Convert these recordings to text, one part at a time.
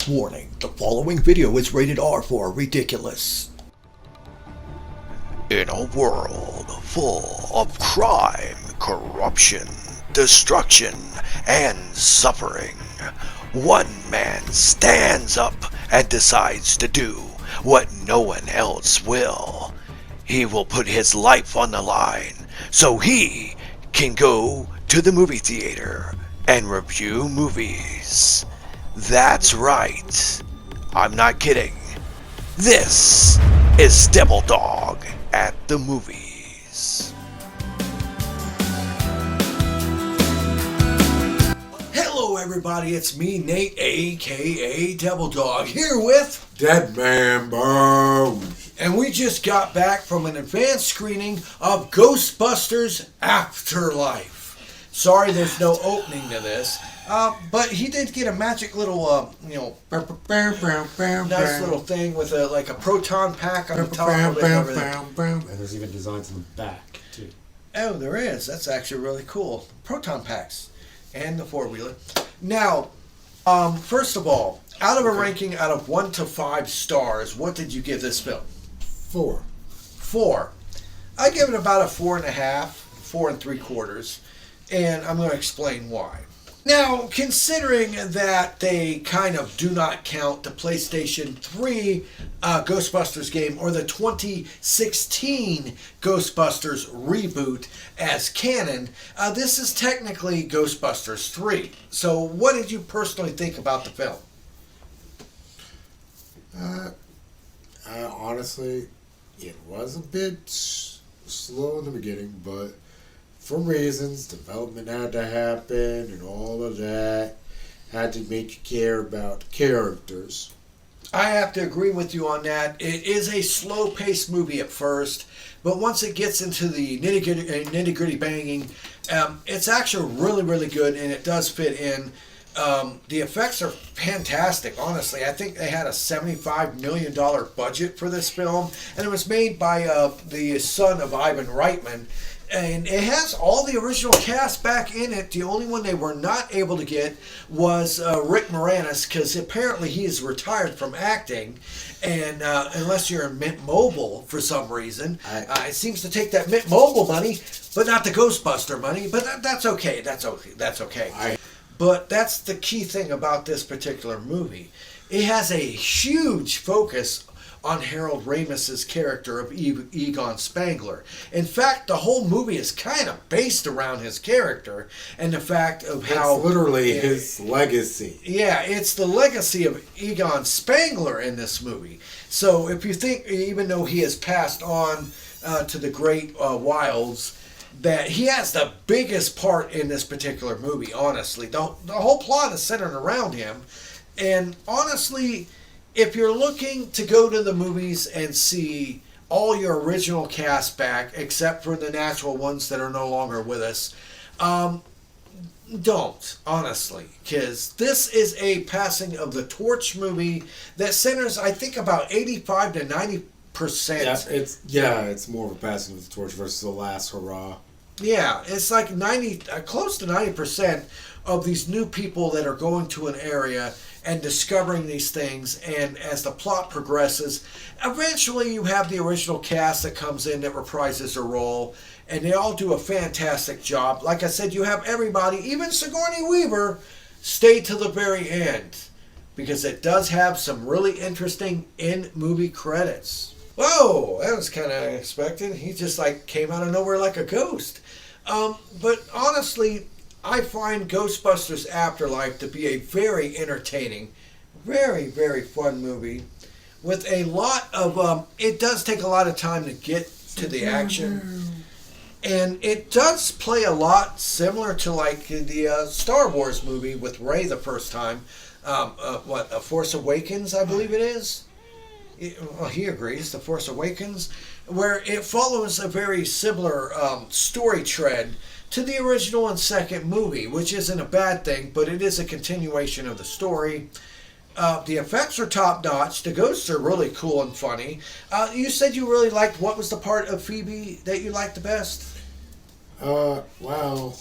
Warning, the following video is rated R for ridiculous. In a world full of crime, corruption, destruction, and suffering, one man stands up and decides to do what no one else will. He will put his life on the line so he can go to the movie theater and review movies. That's right. I'm not kidding. This is Devil Dog at the Movies. Hello everybody, it's me, Nate, aka Devil Dog, here with Dead Man Bones. And we just got back from an advanced screening of Ghostbusters Afterlife. Sorry there's no opening to this, but he did get a magic little, nice little thing with a proton pack on the top of it and everything. And there's even designs in the back, too. Oh, there is. That's actually really cool. Proton packs and the four-wheeler. Now, first of all, out of a ranking out of 1 to 5 stars, what did you give this film? 4. 4. I give it about a 4.5, 4 3/4, and I'm going to explain why. Now, considering that they kind of do not count the PlayStation 3 Ghostbusters game or the 2016 Ghostbusters reboot as canon, this is technically Ghostbusters 3. So what did you personally think about the film? Honestly, it was a bit slow in the beginning, but for reasons, development had to happen and all of that. Had to make you care about characters. I have to agree with you on that. It is a slow-paced movie at first, but once it gets into the nitty-gritty banging, it's actually really, really good, and it does fit in. The effects are fantastic, honestly. I think they had a $75 million budget for this film, and it was made by the son of Ivan Reitman. And it has all the original cast back in it. The only one they were not able to get was Rick Moranis, because apparently he is retired from acting. And unless you're in Mint Mobile for some reason, it seems to take that Mint Mobile money, but not the Ghostbuster money. But that's okay. That's okay. But that's the key thing about this particular movie. It has a huge focus on Harold Ramis' character of Egon Spangler. In fact, the whole movie is kind of based around his character and the fact of how... It's literally his legacy. Yeah, it's the legacy of Egon Spangler in this movie. So if you think, even though he has passed on to the great wilds, that he has the biggest part in this particular movie, honestly. The whole plot is centered around him. And honestly, if you're looking to go to the movies and see all your original cast back, except for the natural ones that are no longer with us, don't, honestly. Because this is a passing of the torch movie that centers, I think, about 85 to 90%. Yeah, it's more of a passing of the torch versus the last hurrah. Yeah, it's like close to 90% of these new people that are going to an area and discovering these things, and as the plot progresses, eventually you have the original cast that comes in that reprises their role, and they all do a fantastic job. Like I said, you have everybody, even Sigourney Weaver, stay to the very end, because it does have some really interesting in-movie credits. Whoa, that was kind of unexpected. He just came out of nowhere like a ghost. But honestly, I find Ghostbusters Afterlife to be a very entertaining, very, very fun movie with a lot of, it does take a lot of time to get to the action. And it does play a lot similar to the Star Wars movie with Rey the first time. A Force Awakens, I believe it is. Well, he agrees, The Force Awakens, where it follows a very similar story tread to the original and second movie, which isn't a bad thing, but it is a continuation of the story. The effects are top-notch. The ghosts are really cool and funny. You said you really liked, what was the part of Phoebe that you liked the best? Well,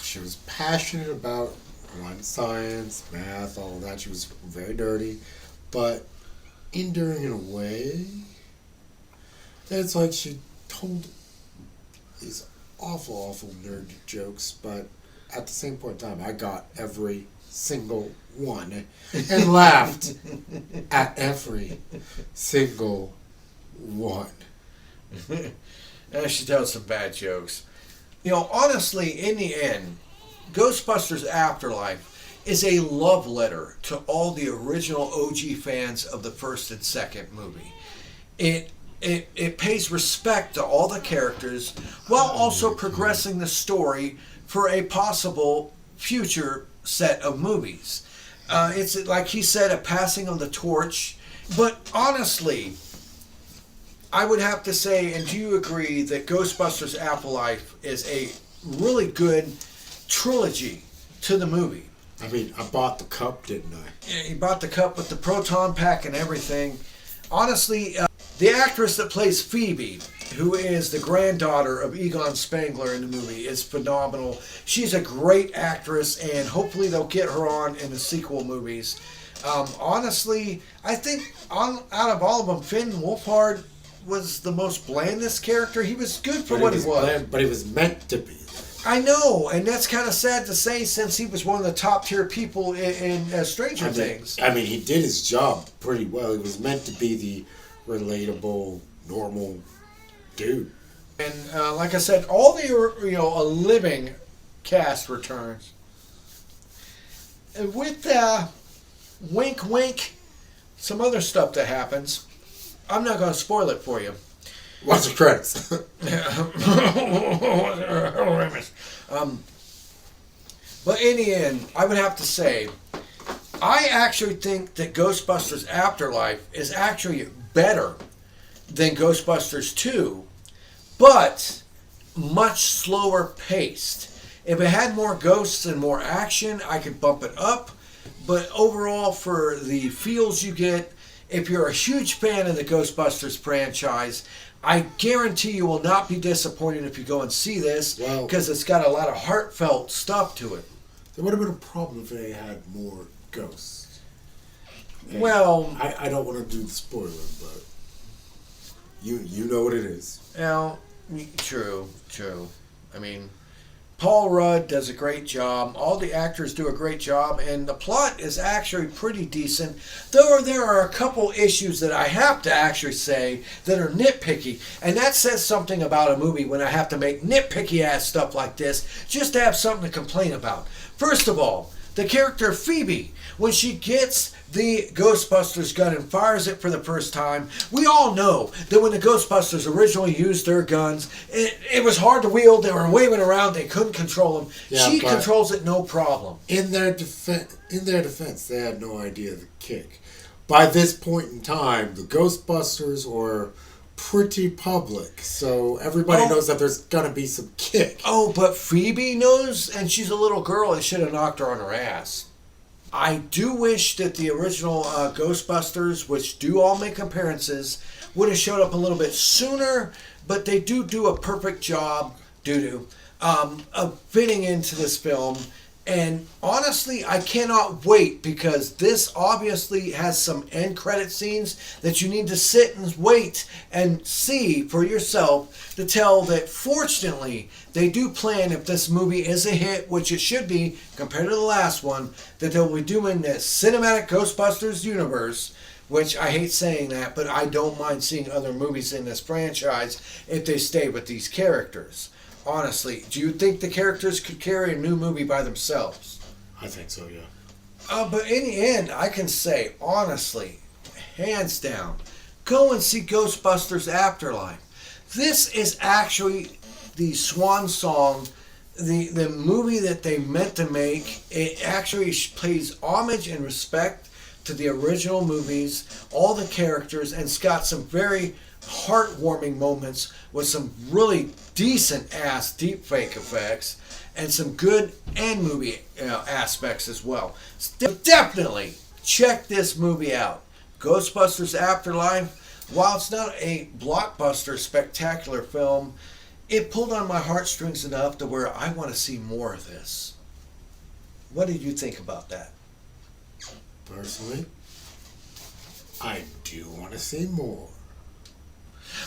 she was passionate about One, science, math, all of that. She was very nerdy, but endearing in a way. It's like she told these awful nerd jokes, but at the same point in time, I got every single one and laughed at every single one. And she tells some bad jokes. Honestly, in the end, Ghostbusters Afterlife is a love letter to all the original OG fans of the first and second movie. It pays respect to all the characters while also progressing the story for a possible future set of movies. It's like he said, a passing of the torch. But honestly, I would have to say, and do you agree, that Ghostbusters Afterlife is a really good trilogy to the movie? I mean, I bought the cup, didn't I? Yeah, he bought the cup with the proton pack and everything. Honestly, the actress that plays Phoebe, who is the granddaughter of Egon Spengler in the movie, is phenomenal. She's a great actress, and hopefully they'll get her on in the sequel movies. Honestly, I think out of all of them, Finn Wolfhard was the most blandest character. He was good for what he was. But he was meant to be. I know, and that's kind of sad to say since he was one of the top tier people in Stranger Things. I mean, he did his job pretty well. He was meant to be the relatable, normal dude. And like I said, all the a living cast returns. And with wink, wink, some other stuff that happens. I'm not going to spoil it for you. Watch the credits. But in the end, I would have to say, I actually think that Ghostbusters Afterlife is actually better than Ghostbusters 2, but much slower paced. If it had more ghosts and more action, I could bump it up. But overall, for the feels you get, if you're a huge fan of the Ghostbusters franchise, I guarantee you will not be disappointed if you go and see this, because it's got a lot of heartfelt stuff to it. There would have been a problem if they had more ghosts. And well, I don't want to do the spoiler, but you know what it is. Well, true. I mean, Paul Rudd does a great job. All the actors do a great job, and the plot is actually pretty decent. Though there are a couple issues that I have to actually say that are nitpicky, and that says something about a movie when I have to make nitpicky ass stuff like this just to have something to complain about. First of all, the character Phoebe, when she gets the Ghostbusters gun and fires it for the first time, we all know that when the Ghostbusters originally used their guns, it was hard to wield. They were waving around. They couldn't control them. Yeah, she controls it no problem. In their defense, they had no idea the kick. By this point in time, the Ghostbusters were pretty public, so everybody knows that there's gonna be some kick. Oh, but Phoebe knows, and she's a little girl and should have knocked her on her ass. I do wish that the original Ghostbusters, which do all make appearances, would have showed up a little bit sooner, but they do a perfect job, of fitting into this film. And honestly, I cannot wait, because this obviously has some end credit scenes that you need to sit and wait and see for yourself to tell that fortunately they do plan, if this movie is a hit, which it should be compared to the last one, that they'll be doing the cinematic Ghostbusters universe, which I hate saying that, but I don't mind seeing other movies in this franchise if they stay with these characters. Honestly, do you think the characters could carry a new movie by themselves? I think so, yeah. But in the end, I can say, honestly, hands down, go and see Ghostbusters Afterlife. This is actually the swan song, the movie that they meant to make. It actually pays homage and respect to the original movies, all the characters, and it's got some very heartwarming moments with some really decent ass deep fake effects and some good end movie aspects as well. So definitely check this movie out. Ghostbusters Afterlife, while it's not a blockbuster spectacular film, it pulled on my heartstrings enough to where I want to see more of this. What did you think about that? Personally, I do want to see more.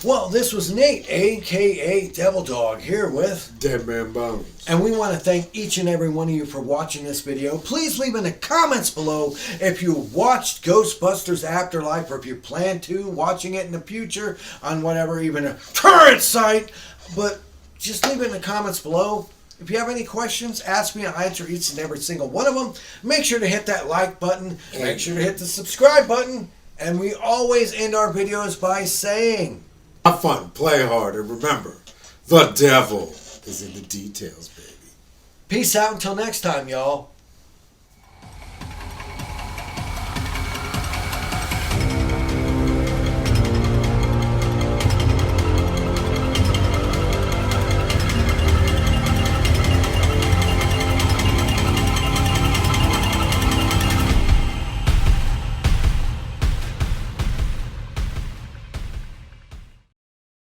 Well, this was Nate, a.k.a. Devil Dog, here with Dead Man Bones. And we want to thank each and every one of you for watching this video. Please leave in the comments below if you watched Ghostbusters Afterlife or if you plan to watching it in the future on whatever, even a current site. But just leave it in the comments below. If you have any questions, ask me. I'll answer each and every single one of them. Make sure to hit that like button. Make sure to hit the subscribe button. And we always end our videos by saying, have fun, play hard, and remember, the devil is in the details, baby. peace out until next time, y'all.